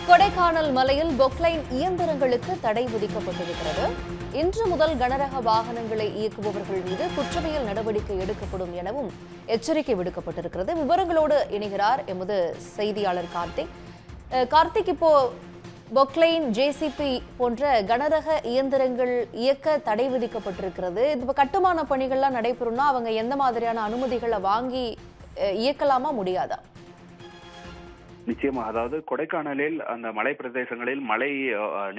கொடைக்கானல் மலையில் பொக்லைன் இயந்திரங்களுக்கு தடை விதிக்கப்பட்டிருக்கிறது. இன்று முதல் கனரக வாகனங்களை இயக்குபவர்கள் மீது குற்றவியல் நடவடிக்கை எடுக்கப்படும் எனவும் எச்சரிக்கை விடுக்கப்பட்டிருக்கிறது. விவரங்களோடு இணைகிறார் எமது செய்தியாளர் கார்த்திக். கார்த்திக், இப்போ பொக்லைன், ஜேசிபி போன்ற கனரக இயந்திரங்கள் இயக்க தடை விதிக்கப்பட்டிருக்கிறது. இப்போ கட்டுமான பணிகள்லாம் நடைபெறும்னா அவங்க எந்த மாதிரியான அனுமதிகளை வாங்கி இயக்கலாமா, முடியாதா? நிச்சயமா. அதாவது கொடைக்கானலில் அந்த மலை பிரதேசங்களில்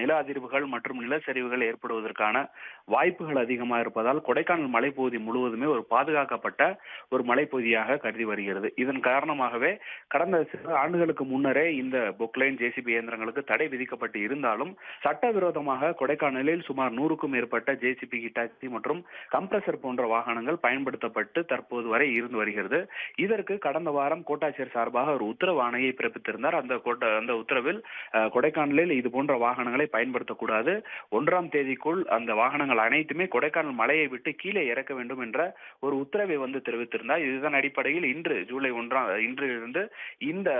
நில அதிர்வுகள் மற்றும் நிலச்சரிவுகள் ஏற்படுவதற்கான வாய்ப்புகள் அதிகமா இருப்பதால் கொடைக்கானல் மலைப்பகுதி முழுவதுமே ஒரு பாதுகாக்கப்பட்ட ஒரு மலைப்பகுதியாக கருதி வருகிறது. இதன் காரணமாகவே கடந்த சில ஆண்டுகளுக்கு முன்னரே இந்த பொக்லைன், ஜேசிபி இயந்திரங்களுக்கு தடை விதிக்கப்பட்டு இருந்தாலும் சட்டவிரோதமாக கொடைக்கானலில் சுமார் 100க்கும் மேற்பட்ட ஜேசிபி, ஹிட்டாச்சி மற்றும் கம்ப்ரசர் போன்ற வாகனங்கள் பயன்படுத்தப்பட்டு தற்போது வரை இருந்து வருகிறது. இதற்கு கடந்த வாரம் கோட்டாட்சியர் சார்பாக ஒரு உத்தரவு ஆணையை பிறப்பித்திருந்தார். அந்த உத்தரவில் கொடைக்கானலில் இது போன்ற வாகனங்களை பயன்படுத்தக்கூடாது, 1ஆம் தேதிக்குள் அந்த வாகனங்கள் அனைத்துமே கொடைக்கானல் மலையை விட்டு கீழே இறக்க வேண்டும் என்ற ஒரு உத்தரவை தெரிவித்திருந்தார். இதன் அடிப்படையில் இன்று ஜூலை 1 இன்றிலிருந்து இந்த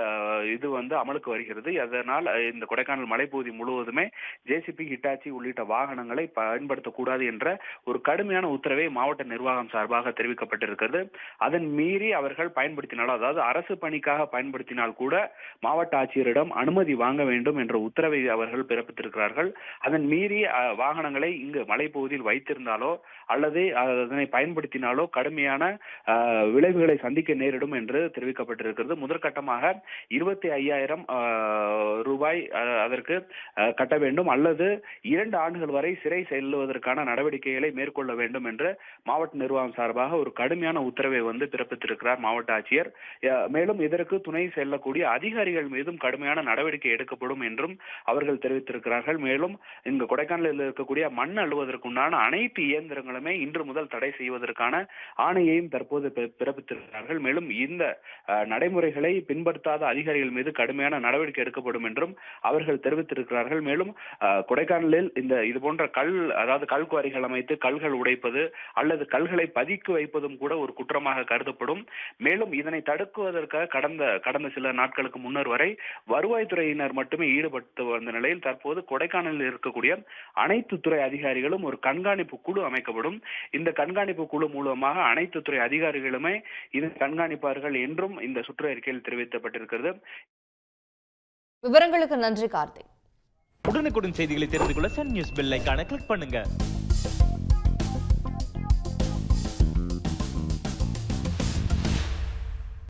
இது அமலுக்கு வருகிறது. அதனால் இந்த கொடைக்கானல் மலைப்பகுதி முழுவதுமே ஜேசிபி, ஹிட்டாச்சி உள்ளிட்ட வாகனங்களை பயன்படுத்தக்கூடாது என்ற ஒரு கடுமையான உத்தரவை மாவட்ட நிர்வாகம் சார்பாக தெரிவிக்கப்பட்டிருக்கிறது. அதன் மீறி அவர்கள் பயன்படுத்தினால், அதாவது அரசு பணிக்காக பயன்படுத்தினால் கூட மாவட்ட ஆட்சியரிடம் அனுமதி வாங்க வேண்டும் என்ற உத்தரவை அவர்கள் பிறப்பித்திருக்கிறார்கள். அதன் மீறி வாகனங்களை இங்கு மலைப்பகுதியில் வைத்திருந்தாலோ அல்லது அதனை பயன்படுத்தினாலோ கடுமையான விளைவுகளை சந்திக்க நேரிடும் என்று தெரிவிக்கப்பட்டிருக்கிறது. முதற்கட்டமாக 25,000 ரூபாய் அதற்கு கட்ட வேண்டும் அல்லது 2 ஆண்டுகள் வரை சிறை செல்லுவதற்கான நடவடிக்கைகளை மேற்கொள்ள வேண்டும் என்று மாவட்ட நிர்வாகம் சார்பாக ஒரு கடுமையான உத்தரவை பிறப்பித்திருக்கிறார் மாவட்ட ஆட்சியர். மேலும் இதற்கு துணை செல்லக்கூடிய அதிகாரிகள் மீதும் கடுமையான நடவடிக்கை எடுக்கப்படும் என்றும் அவர்கள் தெரிவித்திருக்கிறார்கள். மேலும் இங்கு கொடைக்கானலில் இருக்கக்கூடிய மண் அள்ளுவதற்குண்டான அனைத்து இயந்திரங்களுமே இன்று முதல் தடை செய்வதற்கான ஆணையையும் தற்போது பிறப்பித்திருக்கிறார்கள். மேலும் இந்த நடைமுறைகளை பின்பற்றாத அதிகாரிகள் மீது கடுமையான நடவடிக்கை எடுக்கப்படும் என்றும் அவர்கள் தெரிவித்திருக்கிறார்கள். மேலும் கொடைக்கானலில் இது போன்ற கல் குவாரிகள் அமைத்து கல்கள் உடைப்பது அல்லது கல்களை பதுக்கி வைப்பதும் கூட ஒரு குற்றமாக கருதப்படும். மேலும் இதனை தடுக்குவதற்காக கடந்த சில நாட்களுக்கு முன்னர் வரை வருவாய்த்துறையினர் மட்டுமே ஈடுபட்டு வந்த நிலையில் தற்போது கொடைக்கானலில் இருக்கக்கூடிய அனைத்து துறை அதிகாரிகளும் ஒரு கண்காணிப்பு குழு அமைக்கப்படும். இந்த கண்காணிப்பு குழு மூலமாக அனைத்து துறை அதிகாரிகளுமே இது கண்காணிப்பார்கள் என்றும் இந்த சுற்றறிக்கையில் தெரிவிக்கப்பட்டிருக்கிறது. விவரங்களுக்கு நன்றி கார்த்திக். உடனுக்குடன் செய்திகளை தெரிந்து கொள்ள சன் நியூஸ் பெல் ஐகானை கிளிக் பண்ணுங்க.